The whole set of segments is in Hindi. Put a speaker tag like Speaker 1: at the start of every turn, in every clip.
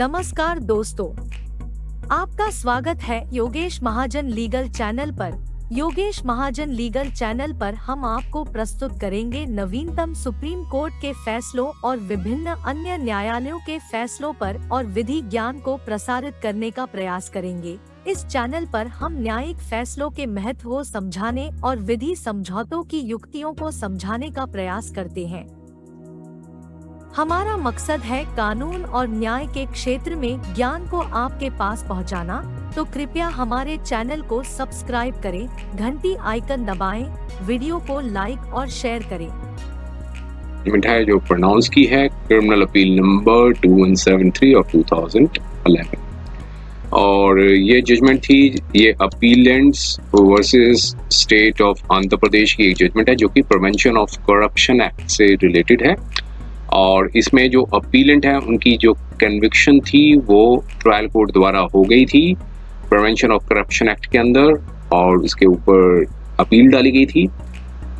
Speaker 1: नमस्कार दोस्तों, आपका स्वागत है योगेश महाजन लीगल चैनल पर। योगेश महाजन लीगल चैनल पर हम आपको प्रस्तुत करेंगे नवीनतम सुप्रीम कोर्ट के फैसलों और विभिन्न अन्य न्यायालयों के फैसलों पर और विधि ज्ञान को प्रसारित करने का प्रयास करेंगे। इस चैनल पर हम न्यायिक फैसलों के महत्व को समझाने और विधि समझौतों की युक्तियों को समझाने का प्रयास करते हैं। हमारा मकसद है कानून और न्याय के क्षेत्र में ज्ञान को आपके पास पहुंचाना, तो कृपया हमारे चैनल को सब्सक्राइब करें, घंटी आइकन दबाएं, वीडियो को लाइक और शेयर करें।
Speaker 2: जजमेंट है जो प्रोनाउंस की है क्रिमिनल अपील नंबर 2173 ऑफ 2011 और ये जजमेंट थी, ये अपीलेंट्स वर्सेस स्टेट ऑफ आंध्र प्रदेश की एक जजमेंट है जो कि प्रिवेंशन ऑफ करप्शन एक्ट से रिलेटेड है। और इसमें जो अपीलेंट है उनकी जो कन्विक्शन थी वो ट्रायल कोर्ट द्वारा हो गई थी प्रिवेंशन ऑफ करप्शन एक्ट के अंदर, और उसके ऊपर अपील डाली गई थी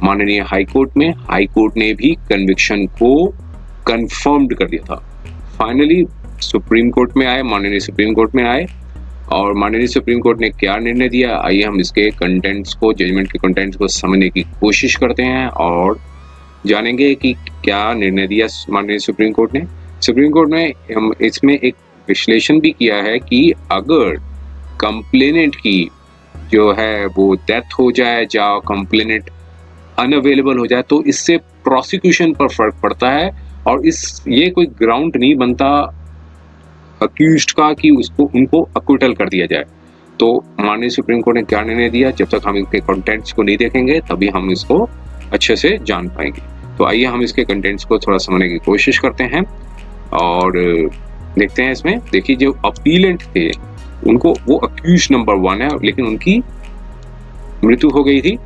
Speaker 2: माननीय हाई कोर्ट में। हाई कोर्ट ने भी कन्विक्शन को कंफर्म्ड कर दिया था। फाइनली सुप्रीम कोर्ट में आए, माननीय सुप्रीम कोर्ट में आए, और माननीय सुप्रीम कोर्ट ने क्या निर्णय दिया, आइए हम इसके कंटेंट्स को, जजमेंट के कंटेंट्स को समझने की कोशिश करते हैं और जानेंगे कि क्या निर्णय दिया माननीय सुप्रीम कोर्ट ने। सुप्रीम कोर्ट ने इसमें एक विश्लेषण भी किया है कि अगर कंप्लेनेंट की जो है वो डेथ हो जाए या कंप्लेनेंट अनअवेलेबल हो जाए तो इससे प्रोसिक्यूशन पर फर्क पड़ता है, और ये कोई ग्राउंड नहीं बनता अक्यूज्ड का कि उनको अक्विटल कर दिया जाए। तो माननीय सुप्रीम कोर्ट ने क्या निर्णय दिया, जब तक हम इसके कंटेंट्स को नहीं देखेंगे तभी हम इसको अच्छे से जान पाएंगे। तो आइए हम इसके कंटेंट्स को थोड़ा समझने की कोशिश करते हैं और देखते हैं। इसमें देखिए, जो अपीलेंट थे उनको, वो अक्यूज नंबर 1 है, लेकिन उनकी मृत्यु हो गई थी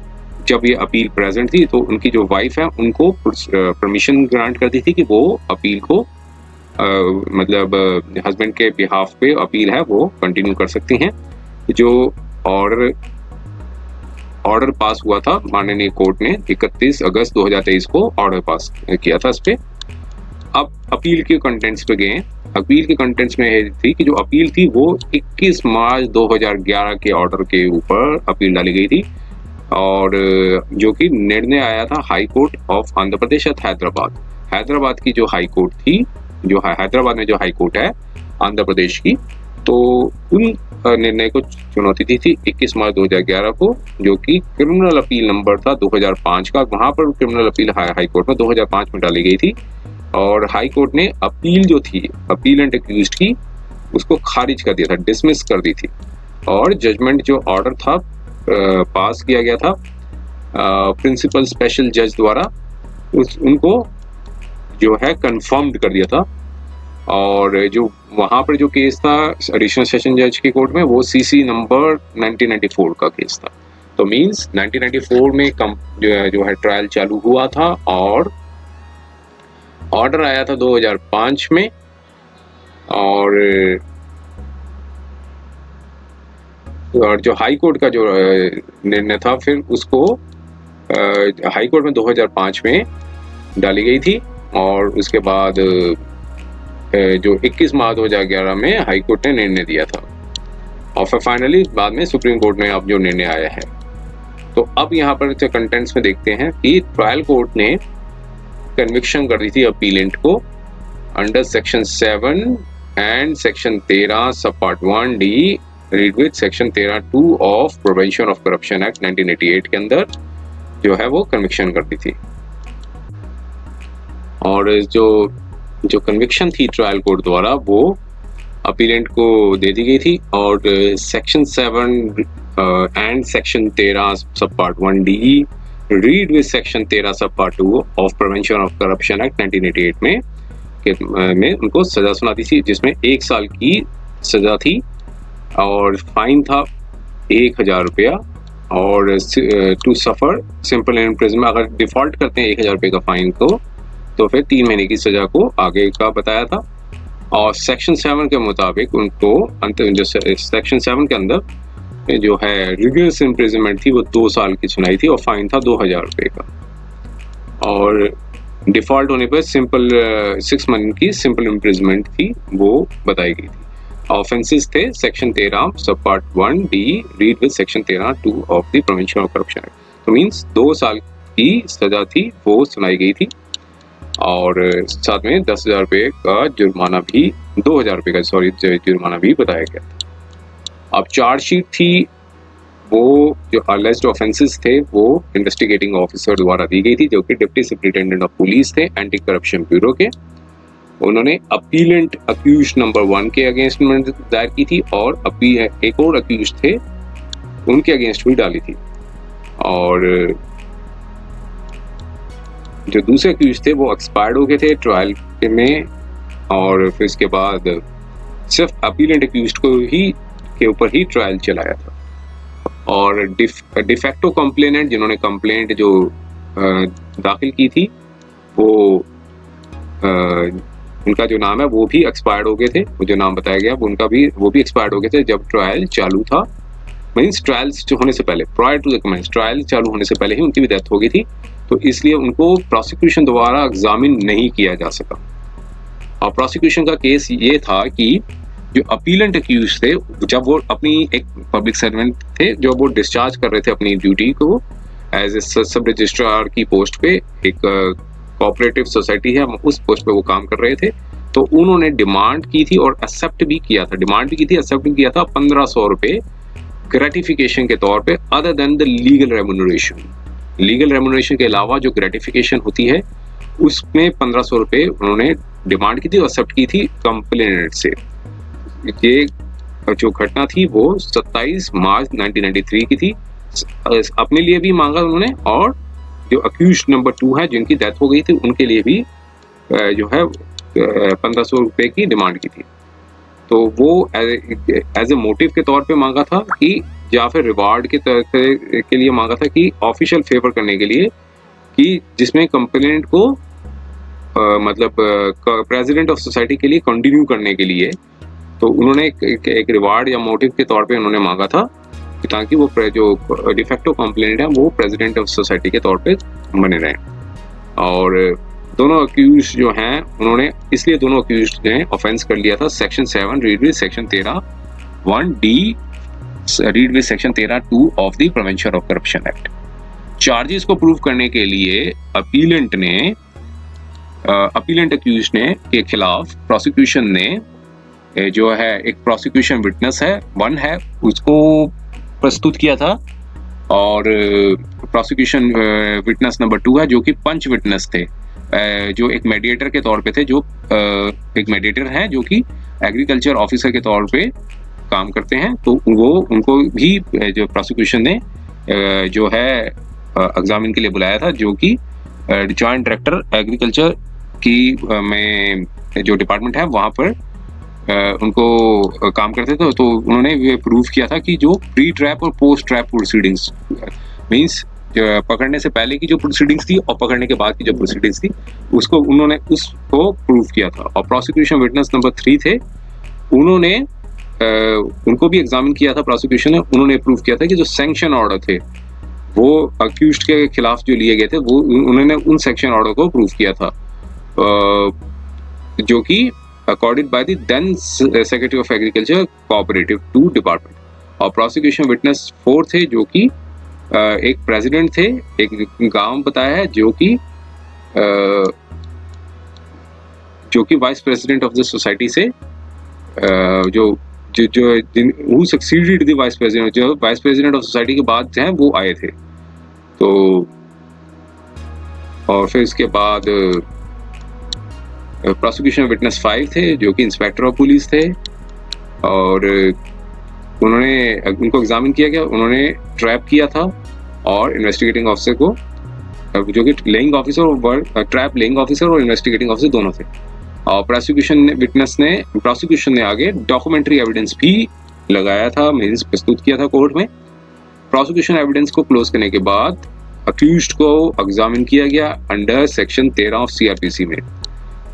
Speaker 2: जब ये अपील प्रेजेंट थी। तो उनकी जो वाइफ है उनको परमिशन ग्रांट कर दी थी कि वो अपील को मतलब हस्बैंड के बिहाफ पे अपील है वो कंटिन्यू कर सकती हैं। जो ऑर्डर पास हुआ था माननीय कोर्ट ने 31 अगस्त 2023 को ऑर्डर पास किया था इस पे। अब अपील के कंटेंट्स पे गए। अपील के कंटेंट्स में थी कि जो अपील थी वो 21 मार्च 2011 के ऑर्डर के ऊपर अपील डाली गई थी, और जो कि निर्णय आया था High Court of Andhra Pradesh at Hyderabad की जो हाई कोर्ट थी, जो हैदराबाद में जो हाई कोर्ट है आंध्र प्रदेश की, तो उन निर्णय को चुनौती दी थी 21 मार्च 2011 को, जो कि क्रिमिनल अपील नंबर था 2005 का। वहां पर क्रिमिनल अपील हाई कोर्ट में 2005 में डाली गई थी, और हाई कोर्ट ने अपील जो थी अपीलेंट एक्यूज्ड की उसको खारिज कर दिया था, डिसमिस कर दी थी। और जजमेंट जो ऑर्डर था पास किया गया था प्रिंसिपल स्पेशल जज द्वारा, उनको जो है कंफर्म्ड कर दिया था। और जो वहां पर जो केस था एडिशनल सेशन जज की कोर्ट में, वो सीसी नंबर 1994 का केस था। तो मींस 1994 में जो है ट्रायल चालू हुआ था, और ऑर्डर आया था 2005 में, और जो हाई कोर्ट का जो निर्णय था फिर उसको हाई कोर्ट में 2005 में डाली गई थी, और उसके बाद जो 21 मार्च 2011 में हाई कोर्ट ने निर्णय दिया था, और फिर फाइनली बाद में सुप्रीम कोर्ट में अब जो निर्णय आया है। तो अब यहाँ पर कंटेंट्स में देखते हैं कि ट्रायल कोर्ट ने कन्विक्शन कर दी थी अपीलेंट को अंडर सेक्शन 7 एंड सेक्शन 13 सब part 1D read with section 13(2) of prevention of corruption act 1988 के अंदर जो है वो कन्विक्शन कर दी थी। और जो कन्विक्शन थी ट्रायल कोर्ट द्वारा वो अपीलेंट को दे दी गई थी, और सेक्शन 7 एंड सेक्शन 13 सब part 1D read with section 13 सब part 2 of prevention of corruption act 1988 में उनको सजा सुनाती थी, जिसमें 1 साल की सजा थी और फाइन था 1000 रुपया, और टू सफर सिंपल इम्प्रिजनमेंट, अगर डिफॉल्ट करते हैं 1000 रुपये का फाइन को तो फिर 3 महीने की सजा को आगे का बताया था। और सेक्शन 7 के मुताबिक उनको सेक्शन 7 के अंदर जो है रिगरस इम्प्रिजनमेंट थी वो 2 साल की सुनाई थी, और फाइन था 2000 रुपये का। और डिफॉल्ट होने पर सिंपल 6 मंथ की सिंपल इम्प्रिजमेंट थी वो बताई गई थी। ऑफेंसेस थे सेक्शन 13 सब part 1 D read with section 13 2 of the prevention of corruption act. तो मींस 2 साल की सजा थी वो सुनाई गई थी और साथ में 10,000 रुपये का जुर्माना भी 2,000 रुपये का जुर्माना भी बताया गया था। अब चार्जशीट थी वो जो अलेज्ड ऑफेंसेस थे वो इन्वेस्टिगेटिंग ऑफिसर द्वारा दी गई थी जो कि डिप्टी सुपरिटेंडेंट ऑफ पुलिस थे एंटी करप्शन ब्यूरो के। उन्होंने अपीलेंट अक्यूज नंबर 1 के अगेंस्ट में दायर की थी और एक और अक्यूज थे उनके अगेंस्ट भी डाली थी और जो दूसरे अक्यूज थे वो एक्सपायर्ड हो गए थे ट्रायल में और फिर इसके बाद सिर्फ अपीलेंट अक्यूज को ही के ऊपर ही ट्रायल चलाया था और डिफेक्टो कंप्लेनेंट जिन्होंने कंप्लेंट जो दाखिल की थी वो उनका जो नाम है वो भी एक्सपायर्ड हो गए थे। वो जो नाम बताया गया वो भी एक्सपायर्ड हो गए थे जब ट्रायल चालू था। मीन्स ट्रायल्स होने से पहले prior to the commence trial चालू होने से पहले ही उनकी भी डेथ हो गई थी तो इसलिए उनको प्रोसिक्यूशन द्वारा एग्जामिन नहीं किया जा सका। और प्रोसिक्यूशन का केस ये था कि जो अपीलेंट अक्यूज थे जब वो अपनी एक पब्लिक सर्वेंट थे जो वो डिस्चार्ज कर रहे थे अपनी ड्यूटी को एज ए सब रजिस्ट्रार की पोस्ट पे एक कोऑपरेटिव सोसाइटी है उस पोस्ट पे वो काम कर रहे थे तो उन्होंने डिमांड की थी और एक्सेप्ट भी किया था एक्सेप्ट भी किया था 1500 रुपये ग्रेटिफिकेशन के तौर पे other than the legal remuneration के अलावा जो ग्रेटिफिकेशन होती है उसमें 1500 रुपये उन्होंने डिमांड की थी और एक्सेप्ट की थी कंप्लेनेंट से। ये जो घटना थी वो 27 मार्च 1993 की थी। अपने लिए भी मांगा उन्होंने और जो अक्यूज नंबर 2 है जिनकी डेथ हो गई थी उनके लिए भी जो है 1500 रुपये की डिमांड की थी। तो वो एज ए मोटिव के तौर पे मांगा था कि या फिर रिवार्ड के लिए मांगा था कि ऑफिशियल फेवर करने के लिए कि जिसमें कंप्लेंट को मतलब प्रेसिडेंट ऑफ सोसाइटी के लिए कंटिन्यू करने के लिए तो उन्होंने एक रिवार्ड या मोटिव के तौर पे उन्होंने मांगा था ताकि वो जो डिफेक्टो कंप्लेंट है वो प्रेसिडेंट ऑफ सोसाइटी के तौर पे बने रहें। और दोनों अक्यूज जो हैं उन्होंने इसलिए दोनों अक्यूज ने ऑफेंस कर लिया था section 7 read with section 13 1 D read with section 13 2 of the prevention of corruption act. Charges को प्रूव करने के लिए अपीलेंट अक्यूज ने के खिलाफ प्रोसिक्यूशन ने जो है एक प्रोसिक्यूशन विटनेस है 1 है उसको प्रस्तुत किया था और प्रोसिक्यूशन विटनेस नंबर 2 है जो कि पंच विटनेस थे जो एक मेडिएटर के तौर पे थे जो एक मेडिएटर हैं जो कि एग्रीकल्चर ऑफिसर के तौर पे काम करते हैं। तो वो उनको भी जो प्रोसिक्यूशन ने जो है एग्जामिन के लिए बुलाया था जो कि जॉइंट डायरेक्टर एग्रीकल्चर की में जो डिपार्टमेंट है वहाँ पर उनको काम करते थे। तो उन्होंने ये प्रूव किया था कि जो प्री ट्रैप और पोस्ट ट्रैप प्रोसीडिंग्स मींस पकड़ने से पहले की जो प्रोसीडिंग्स थी और पकड़ने के बाद की जो प्रोसीडिंग्स थी उन्होंने उसको प्रूव किया था। और प्रोसिक्यूशन विटनेस नंबर 3 थे उन्होंने उनको भी एग्जामिन किया था प्रोसिक्यूशन ने। उन्होंने प्रूव किया था कि जो सैंक्शन ऑर्डर थे वो अक्यूज्ड के खिलाफ जो लिए गए थे वो उन्होंने उन सैंक्शन ऑर्डर को प्रूव किया था जो कि accorded by the then secretary of agriculture cooperative 2 department. और प्रोसिक्यूशन विटनेस 4 थे जो कि एक प्रेसिडेंट थे एक गांव बताया है जो कि vice president of the society से who succeeded the vice president जो वाइस प्रेसिडेंट ऑफ सोसाइटी के बाद हैं वो आए थे। तो और फिर इसके बाद प्रोसिक्यूशन विटनेस 5 थे जो कि इंस्पेक्टर ऑफ पुलिस थे और उनको एग्जामिन किया गया। उन्होंने ट्रैप किया था और इन्वेस्टिगेटिंग ऑफिसर को जो कि लेइंग ऑफिसर और ट्रैप लेइंग ऑफिसर और इन्वेस्टिगेटिंग ऑफिसर दोनों थे। और प्रोसिक्यूशन ने आगे डॉक्यूमेंट्री एविडेंस भी लगाया था मींस प्रस्तुत किया था कोर्ट में। प्रोसिक्यूशन एविडेंस को क्लोज करने के बाद अक्यूज्ड को एग्जामिन किया गया अंडर सेक्शन 13 ऑफ सीआरपीसी में।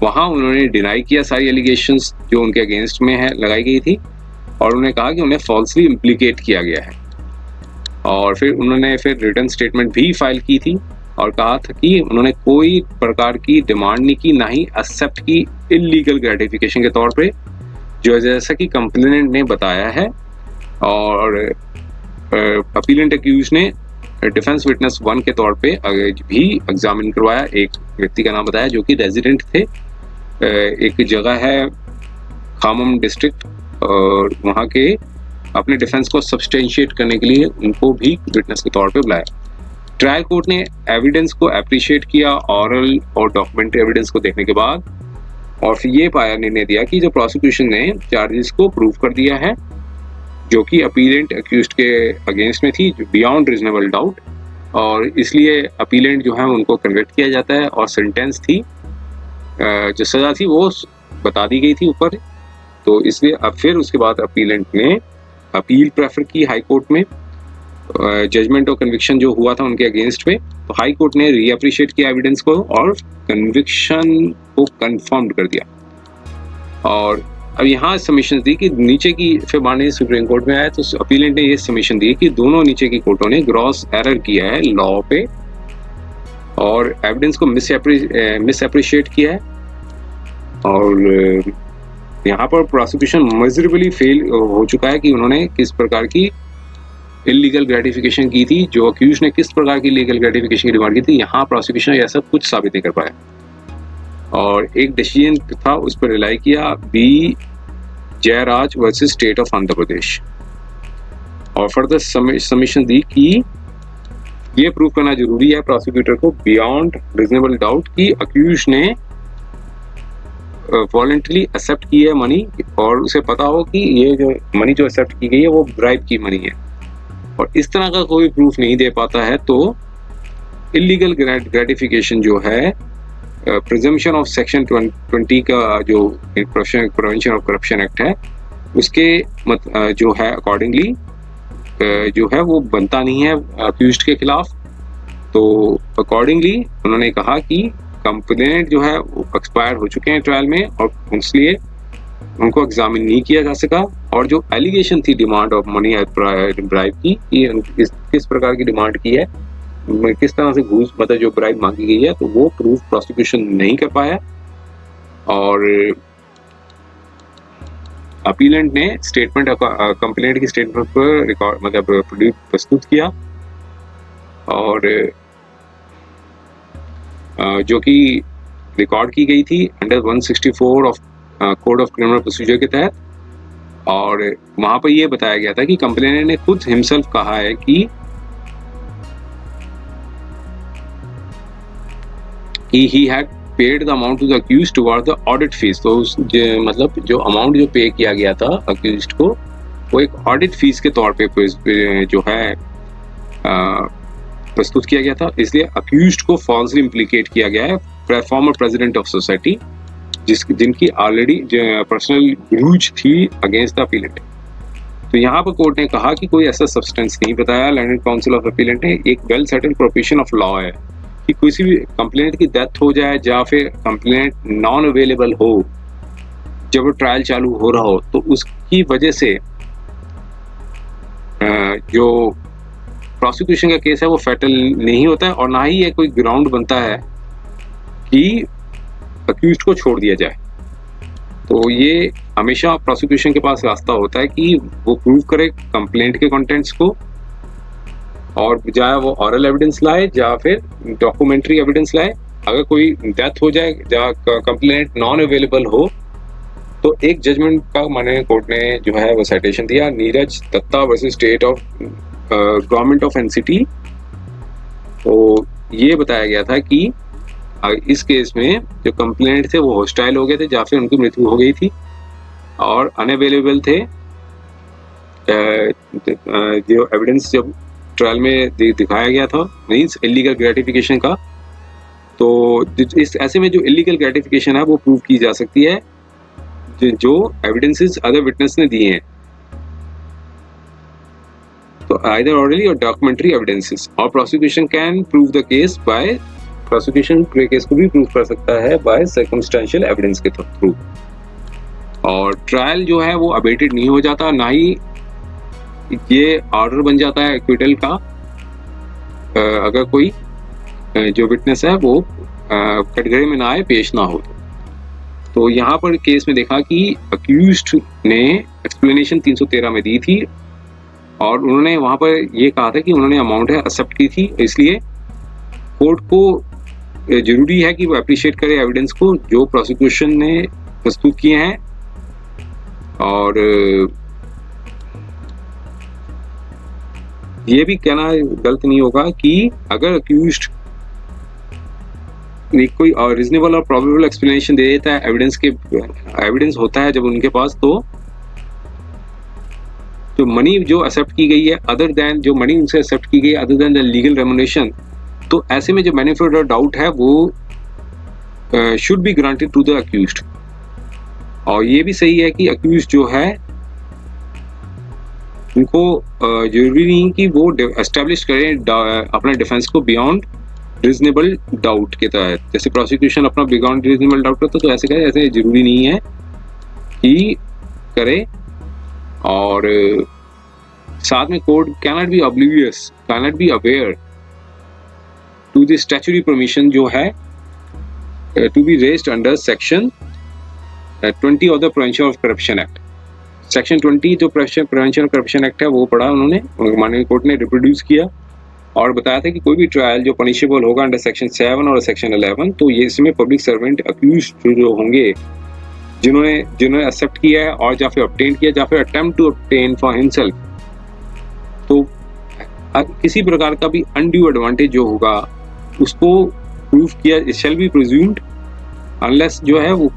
Speaker 2: वहां उन्होंने डिनाई किया सारी एलिगेशंस जो उनके अगेंस्ट में है लगाई गई थी और उन्होंने कहा कि उन्हें फॉल्सली इम्प्लीकेट किया गया है। और फिर उन्होंने रिटन स्टेटमेंट भी फाइल की थी और कहा था कि उन्होंने कोई प्रकार की डिमांड नहीं की, ना ही एक्सेप्ट की इलीगल ग्रेटिफिकेशन के तौर पे, जो जैसा कि कंप्लेनेंट ने बताया है। और अपीलेंट एक्यूज ने डिफेंस विटनेस 1 के तौर पे भी एग्जामिन करवाया। एक व्यक्ति का नाम बताया जो कि रेजिडेंट थे, एक जगह है खामम डिस्ट्रिक्ट, और वहाँ के अपने डिफेंस को सब्सटेंशिएट करने के लिए उनको भी विटनेस के तौर पे बुलाया। ट्रायल कोर्ट ने एविडेंस को अप्रिशिएट किया ऑरल और डॉक्यूमेंट्री एविडेंस को देखने के बाद, और फिर ये पाया, निर्णय दिया कि जो प्रोसिक्यूशन ने चार्जेस को प्रूव कर दिया है जो कि अपीलेंट एक्यूज्ड के अगेंस्ट में थी बियॉन्ड रीजनेबल डाउट, और इसलिए अपीलेंट जो है उनको कन्विक्ट किया जाता है, और सेंटेंस थी, जो सजा थी वो बता दी गई थी ऊपर। तो इसलिए अब फिर उसके बाद अपीलेंट ने अपील प्रेफर की हाई कोर्ट में, जजमेंट और कन्विक्शन जो हुआ था उनके अगेंस्ट में। तो हाई कोर्ट ने रीअप्रिशिएट किया एविडेंस को और कन्विक्शन को कंफर्म कर दिया। और अब यहाँ सबमिशन दी कि नीचे की, फिर माननीय सुप्रीम कोर्ट में आया तो अपीलेंट ने ये सबमिशन दी कि दोनों नीचे की कोर्टों ने ग्रॉस एरर किया है लॉ पे, और एविडेंस को मिस अप्रिशिएट किया है, और यहाँ पर प्रोसिक्यूशन मेजरेबली फेल हो चुका है कि उन्होंने किस प्रकार की इलीगल ग्रेटिफिकेशन की थी, जो अक्यूज ने किस प्रकार की लीगल ग्रेटिफिकेशन की डिमांड की थी। यहाँ प्रोसिक्यूशन ऐसा कुछ साबित नहीं कर पाया, और एक डिसीजन था उस पर रिलाई किया, B Jayaraj versus state of Andhra Pradesh, और फर्दर सबमिशन दी कि ये प्रूव करना जरूरी है प्रोसिक्यूटर को बियॉन्ड रीजनेबल डाउट कि अक्यूज ने वॉलंटरली एक्सेप्ट की है मनी, और उसे पता हो कि ये जो मनी जो एक्सेप्ट की गई है वो ब्राइब की मनी है, और इस तरह का कोई प्रूफ नहीं दे पाता है तो इलीगल ग्रेटिफिकेशन जो है, प्रिजम्पशन ऑफ सेक्शन 20 का जो प्रिवेंशन ऑफ करप्शन एक्ट है उसके जो है अकॉर्डिंगली जो है वो बनता नहीं है अक्यूज्ड के खिलाफ। तो अकॉर्डिंगली उन्होंने कहा कि कंप्लेंट जो है वो एक्सपायर हो चुके हैं ट्रायल में, और इसलिए उनको एग्जामिन नहीं किया जा सका। और जो एलिगेशन थी डिमांड ऑफ मनी ब्राइब की, किस प्रकार की डिमांड की है, किस तरह से घूस मतलब जो ब्राइब मांगी गई है, तो वो प्रूफ प्रोसिक्यूशन नहीं कर पाया। और अपीलेंट ने स्टेटमेंट कंप्लेंट की स्टेटमेंट पर रिकॉर्ड मतलब प्रस्तुत किया, और जो कि रिकॉर्ड की गई थी under 164 of code of criminal procedure के तहत। और वहां पर यह बताया गया था कि कंप्लेनेंट ने खुद हिमसेल्फ कहा है कि he had paid the amount to the accused toward the audit fees। तो मतलब जो अमाउंट जो पे किया गया था अक्यूज्ड को वो एक ऑडिट फीस के तौर पे जो है प्रस्तुत किया गया था। इसलिए अक्यूज्ड को फॉल्सली इम्प्लीकेट किया गया है फॉर्मर प्रेसिडेंट ऑफ सोसाइटी जिनकी ऑलरेडी पर्सनल ग्रूज थी अगेंस्ट द अपीलेंट। तो यहाँ पर कोर्ट ने कहा कि कोई ऐसा सब्सटेंस नहीं बताया लैंडेड काउंसिल ऑफ अपीलेंट ने, एक well settled profession of law है कि किसी भी कंप्लेंट की डेथ हो जाए या फिर कंप्लेंट नॉन अवेलेबल हो जब ट्रायल चालू हो रहा हो, तो उसकी वजह से जो प्रोसिक्यूशन का केस है वो फैटल नहीं होता है, और ना ही ये कोई ग्राउंड बनता है कि अक्यूज्ड को छोड़ दिया जाए। तो ये हमेशा प्रोसिक्यूशन के पास रास्ता होता है कि वो प्रूव करे कंप्लेंट के कंटेंट्स को, और चाहे वो ऑरल एविडेंस लाए या फिर डॉक्यूमेंट्री एविडेंस लाए। अगर कोई डेथ हो जाए या कंप्लेंट नॉन अवेलेबल हो तो एक जजमेंट का माननीय कोर्ट ने जो है वो साइटेशन दिया, Neeraj Dutta versus state of government of NCT. तो ये बताया गया था कि इस केस में जो कंप्लेंट थे वो हॉस्टाइल हो गए थे या फिर उनकी मृत्यु हो गई थी और अनअवेलेबल थे। जो एविडेंस जब ट्रायल में दिखाया गया था मीन्स इलीगल ग्रेटिफिकेशन का, तो इस ऐसे में जो इलीगल ग्रेटिफिकेशन है वो प्रूव की जा सकती है जो एविडेंसेस अदर विटनेस ने दिए हैं, तो आइदर ऑरली और डॉक्यूमेंट्री एविडेंसेस। और prosecution can prove the case by, prosecution case को भी प्रूव कर सकता है बाय सर्कमस्टेंशियल एविडेंस के थ्रू। और ट्रायल जो है वो अबेटेड नहीं हो जाता, ना ही ये ऑर्डर बन जाता है एक्विटल का अगर कोई जो विटनेस है वो कटघरे में ना आए, पेश ना हो। तो यहाँ पर केस में देखा कि अक्यूज्ड ने एक्सप्लेनेशन 313 में दी थी और उन्होंने वहां पर ये कहा था कि उन्होंने अमाउंट है एक्सेप्ट की थी, इसलिए कोर्ट को जरूरी है कि वो अप्रिशिएट करे एविडेंस को जो प्रोसिक्यूशन ने प्रस्तुत किए हैं। और ये भी कहना गलत नहीं होगा कि अगर अक्यूज्ड कोई रीजनेबल और प्रोबेबल एक्सप्लेनेशन दे देता है, एविडेंस होता है जब उनके पास, तो जो मनी जो एक्सेप्ट की गई है अदर देन जो मनी उनसे एक्सेप्ट की गई other than the legal remuneration, तो ऐसे में जो बेनिफिट और डाउट है वो should be granted to the accused. और ये भी सही है कि अक्यूज्ड जो है उनको जरूरी नहीं कि वो एस्टेब्लिश करें अपना डिफेंस को बियॉन्ड रीजनेबल डाउट के तहत। जैसे प्रोसिक्यूशन अपना बियॉन्ड रीजनेबल डाउट करता तो ऐसे करे, ऐसे जरूरी नहीं है कि करे। और साथ में court cannot be oblivious, cannot be aware to the statutory permission जो है to be raised under section 20 of the prevention of corruption act. Section 20 जो प्रिवेंशन ऑफ करप्शन एक्ट है वो पढ़ा उन्होंने, माननीय कोर्ट ने रिप्रोड्यूस किया और बताया था कि कोई भी ट्रायल जो पनिशेबल होगा अंडर सेक्शन 7 और सेक्शन 11, तो ये इसमें पब्लिक सर्वेंट अक्यूज्ड जो होंगे जिन्होंने एक्सेप्ट किया है और या फिर ऑब्टेन किया या फिर attempt to obtain for himself, तो किसी प्रकार का भी अनड्यू एडवांटेज जो होगा उसको प्रूव किया शैल बी प्रिज्यूम्ड अनलेस जो है वो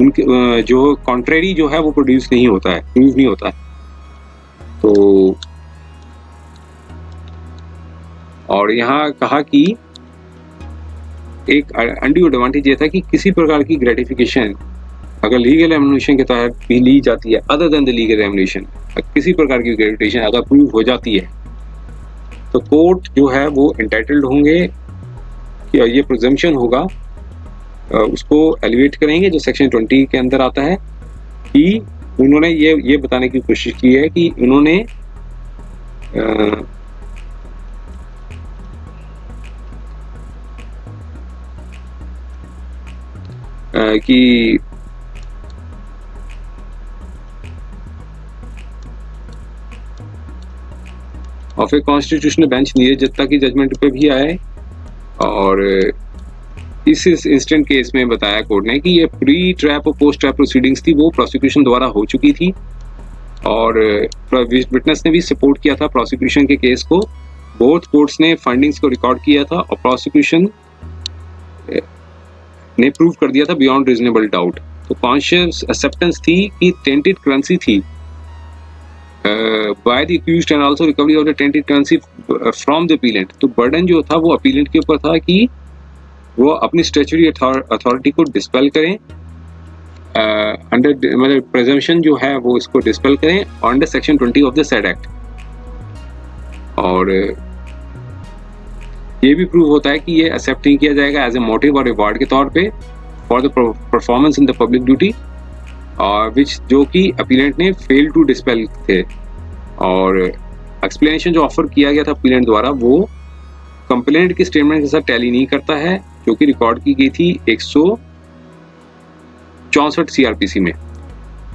Speaker 2: उनके जो कॉन्ट्रेरी जो है वो प्रोड्यूस नहीं होता है, प्रूव नहीं होता है। तो और यहाँ कहा कि एक अनड्यू एडवांटेज ये था कि किसी प्रकार की ग्रेटिफिकेशन अगर लीगल रेमुनरेशन के तहत भी ली जाती है other than the legal remuneration, किसी प्रकार की ग्रेटिफिकेशन अगर प्रूव हो जाती है तो कोर्ट जो है वो एंटाइटल्ड होंगे कि ये प्रिजम्पशन होगा उसको एलिवेट करेंगे जो सेक्शन 20 के अंदर आता है कि उन्होंने ये बताने की कोशिश की है कि उन्होंने कि of a constitutional bench Neeraj की जजमेंट पे भी आए। और इस इंस्टेंट केस में बताया कोर्ट ने कि ये प्री ट्रैप और पोस्ट ट्रैप प्रोसीडिंग्स थी वो प्रोसिक्यूशन द्वारा हो चुकी थी और विटनेस ने भी सपोर्ट किया था प्रोसिक्यूशन के केस को। बोथ कोर्ट्स ने फाइंडिंग्स को रिकॉर्ड किया था और प्रोसिक्यूशन ने प्रूव कर दिया था बियॉन्ड रीजनेबल डाउट। तो कॉन्शियस एक्सेप्टेंस थी कि टेंटेड करेंसी थी by the accused and also recovery of the tainted currency from the appellant. तो बर्डन जो था वो अपीलेंट के ऊपर था कि वो अपनी स्टैट्यूटरी अथॉरिटी को डिस्पेल करें अंडर मतलब प्रिजम्पशन जो है वो इसको डिस्पेल करें under section 20 of the sad act. और ये भी प्रूव होता है कि ये एक्सेप्ट नहीं किया जाएगा एज ए मोटिव और रिवार्ड के तौर पे for the performance in the public duty विच जो कि अपीलेंट ने फेल टू डिस्पेल थे। और एक्सप्लेनेशन जो ऑफर किया गया था अपीलेंट द्वारा वो कंप्लेंट की स्टेटमेंट के साथ टैली नहीं करता है जो कि रिकॉर्ड की गई थी 164 सीआरपीसी में।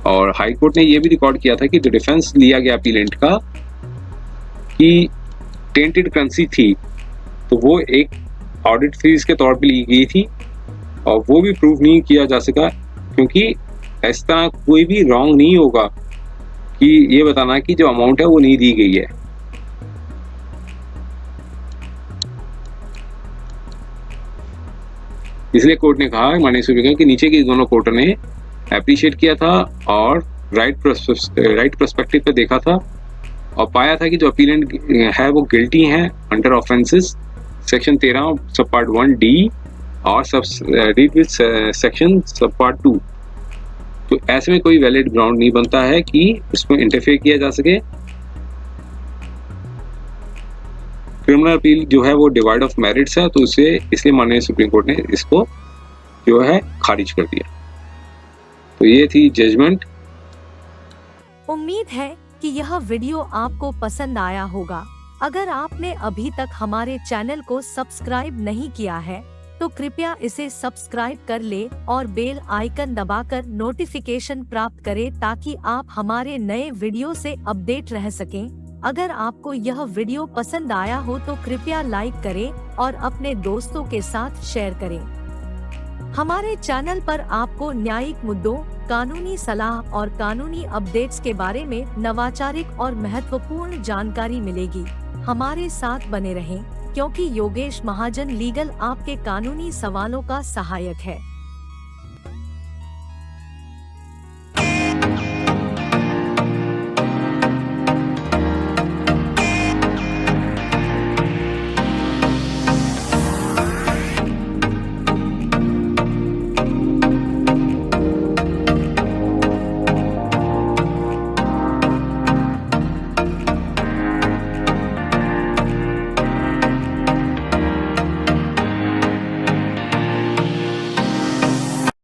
Speaker 2: और हाई कोर्ट ने ये भी रिकॉर्ड किया था कि जो डिफेंस लिया गया अपीलेंट का कि टेंटेड करेंसी थी तो वो एक ऑडिट फीस के तौर पे ली गई थी और वो भी प्रूव नहीं किया जा सका क्योंकि इस तरह कोई भी रॉन्ग नहीं होगा कि ये बताना कि जो अमाउंट है वो नहीं दी गई है। इसलिए कोर्ट ने कहा माननीय सुप्रीम कि नीचे के दोनों कोर्टों ने अप्रिशिएट किया था और राइट पर्सपेक्टिव पे देखा था और पाया था कि जो अपीलेंट है वो गिल्टी हैं अंडर ऑफेंसेस सेक्शन 13 सब पार्ट 1D और सब रीड विद सेक्शन सब पार्ट 2। तो ऐसे में कोई वैलिड ग्राउंड नहीं बनता है कि उसमें इंटरफेयर किया जा सके। क्रिमिनल अपील जो है वो डिवाइड ऑफ मेरिट्स है तो उसे इसलिए माननीय सुप्रीम कोर्ट ने इसको जो है खारिज कर दिया। तो ये थी जजमेंट।
Speaker 1: उम्मीद है कि यह वीडियो आपको पसंद आया होगा। अगर आपने अभी तक हमारे चैनल को सब्सक्राइब नहीं किया है तो कृपया इसे सब्सक्राइब कर ले और बेल आइकन दबाकर नोटिफिकेशन प्राप्त करें ताकि आप हमारे नए वीडियो से अपडेट रह सकें। अगर आपको यह वीडियो पसंद आया हो तो कृपया लाइक करें और अपने दोस्तों के साथ शेयर करें। हमारे चैनल पर आपको न्यायिक मुद्दों, कानूनी सलाह और कानूनी अपडेट्स के बारे में नवाचारिक और महत्वपूर्ण जानकारी मिलेगी। हमारे साथ बने रहें, क्योंकि योगेश महाजन लीगल आपके कानूनी सवालों का सहायक है।